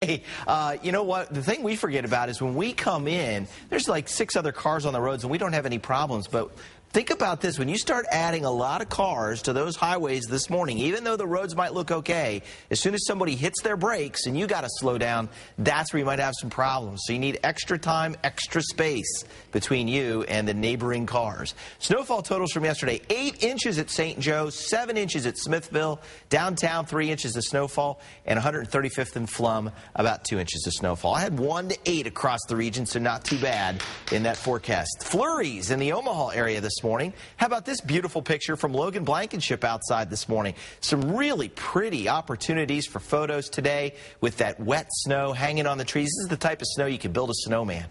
Hey, you know what? The thing we forget about is when we come in, there's like 6 other cars on the roads and we don't have any problems. But think about this. When you start adding a lot of cars to those highways this morning, even though the roads might look okay, as soon as somebody hits their brakes and you got to slow down, that's where you might have some problems. So you need extra time, extra space between you and the neighboring cars. Snowfall totals from yesterday: 8 inches at St. Joe, 7 inches at Smithville, downtown 3 inches of snowfall, and 135th and Flum about 2 inches of snowfall. I had 1 to 8 across the region, so not too bad in that forecast. Flurries in the Omaha area this morning. How about this beautiful picture from Logan Blankenship outside this morning? Some really pretty opportunities for photos today with that wet snow hanging on the trees. This is the type of snow you can build a snowman.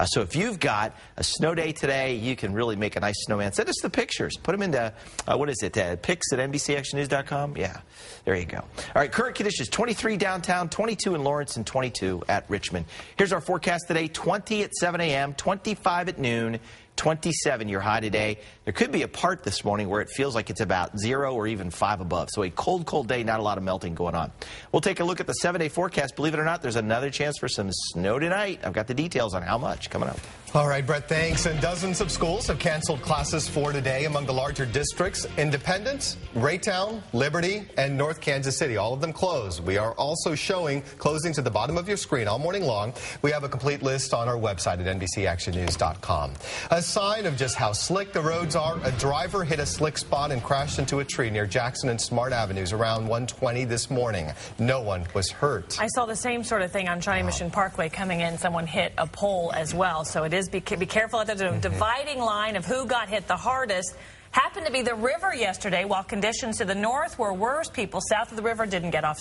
So if you've got a snow day today, you can really make a nice snowman. Send us the pictures. Put them into, what is it, pics at NBCActionNews.com? Yeah, there you go. All right, current conditions: 23 downtown, 22 in Lawrence, and 22 at Richmond. Here's our forecast today: 20 at 7 a.m., 25 at noon, 27 your high today. There could be a part this morning where it feels like it's about 0 or even 5 above. So a cold, cold day, not a lot of melting going on. We'll take a look at the 7-day forecast. Believe it or not, there's another chance for some snow tonight. I've got the details on how much coming up. All right, Brett, thanks. And dozens of schools have canceled classes for today. Among the larger districts: Independence, Raytown, Liberty, and North Kansas City. All of them closed. We are also showing closings at the bottom of your screen all morning long. We have a complete list on our website at NBCActionNews.com. A sign of just how slick the roads are: a driver hit a slick spot and crashed into a tree near Jackson and Smart Avenues around 1:20 this morning. No one was hurt. I saw the same sort of thing on Shawnee Mission Parkway coming in. Someone hit a pole as well. So it is be careful. There's a dividing line of who got hit the hardest. Happened to be the river yesterday, while conditions to the north were worse. People south of the river didn't get off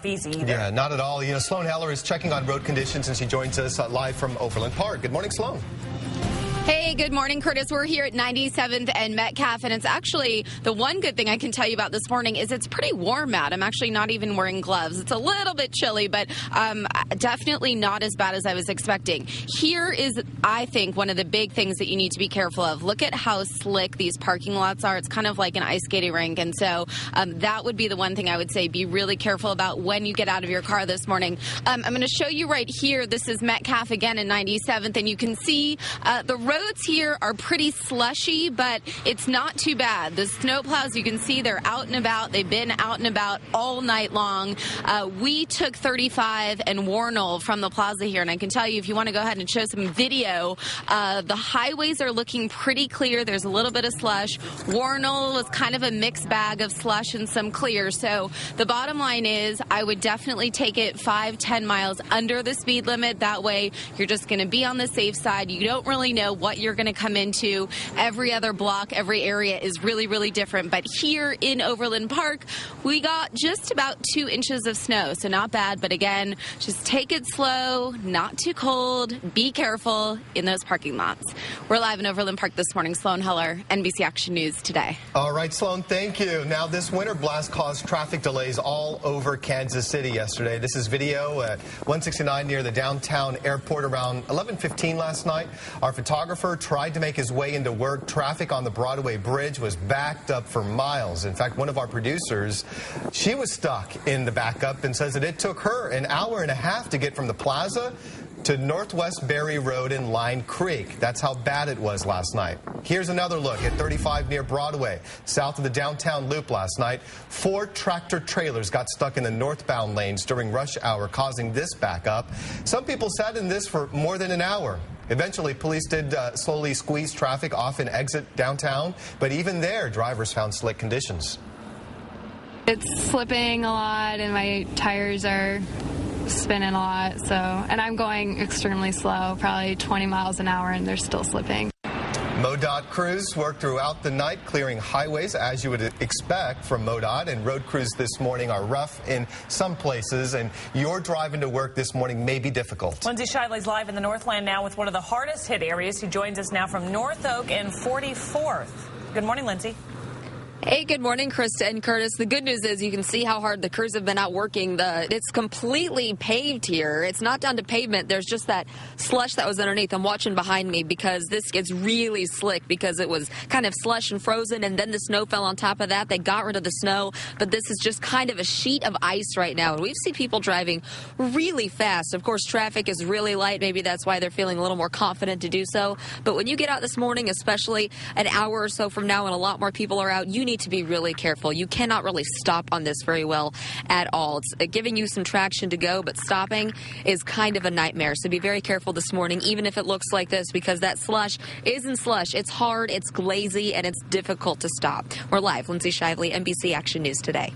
easy either. Yeah, not at all. You know, Sloan Heller is checking on road conditions, and she joins us live from Overland Park. Good morning, Sloan. Hey, good morning, Curtis. We're here at 97th and Metcalf, and it's actually the one good thing I can tell you about this morning is it's pretty warm out. I'm actually not even wearing gloves. It's a little bit chilly, but definitely not as bad as I was expecting. Here is, I think, one of the big things that you need to be careful of. Look at how slick these parking lots are. It's kind of like an ice skating rink, and so that would be the one thing I would say be really careful about when you get out of your car this morning. I'm going to show you right here. This is Metcalf again in 97th, and you can see the roads here are pretty slushy, but it's not too bad. The snowplows, you can see they're out and about. They've been out and about all night long. We took 35 and Warnell from the plaza here, and I can tell you, if you want to go ahead and show some video, the highways are looking pretty clear. There's a little bit of slush. Warnell was kind of a mixed bag of slush and some clear. So the bottom line is I would definitely take it 5-10 miles under the speed limit. That way you're just going to be on the safe side. You don't really know what you're going to come into. Every other block, every area is really, really different. But here in Overland Park, we got just about 2 inches of snow. So not bad. But again, just take it slow, not too cold. Be careful in those parking lots. We're live in Overland Park this morning. Sloan Heller, NBC Action News Today. All right, Sloan, thank you. Now, this winter blast caused traffic delays all over Kansas City yesterday. This is video at 169 near the downtown airport around 11:15 last night. Our photographer tried to make his way into work. Traffic on the Broadway Bridge was backed up for miles. In fact, one of our producers, she was stuck in the backup and says that it took her an hour and a half to get from the plaza to Northwest Berry Road in Line Creek. That's how bad it was last night. Here's another look at 35 near Broadway, south of the downtown loop last night. 4 tractor trailers got stuck in the northbound lanes during rush hour, causing this backup. Some people sat in this for more than an hour. Eventually, police did slowly squeeze traffic off and exit downtown, but even there, drivers found slick conditions. It's slipping a lot, and my tires are spinning a lot, and I'm going extremely slow, probably 20 miles an hour, and they're still slipping. MoDOT crews worked throughout the night clearing highways as you would expect from MoDOT, and road crews this morning are rough in some places, and your driving to work this morning may be difficult. Lindsay Shively's live in the Northland now with one of the hardest hit areas. He joins us now from North Oak and 44th. Good morning, Lindsay. Hey, good morning, Krista and Curtis. The good news is you can see how hard the crews have been out working. It's completely paved here. It's not down to pavement. There's just that slush that was underneath. I'm watching behind me because this gets really slick because it was kind of slush and frozen, and then the snow fell on top of that. They got rid of the snow, but this is just kind of a sheet of ice right now, and we've seen people driving really fast. Of course, traffic is really light. Maybe that's why they're feeling a little more confident to do so. But when you get out this morning, especially an hour or so from now and a lot more people are out, you need to be really careful. You cannot really stop on this very well at all. It's giving you some traction to go, but stopping is kind of a nightmare. So be very careful this morning, even if it looks like this, because that slush isn't slush. It's hard, it's glazy, and it's difficult to stop. We're live. Lindsay Shively, NBC Action News Today.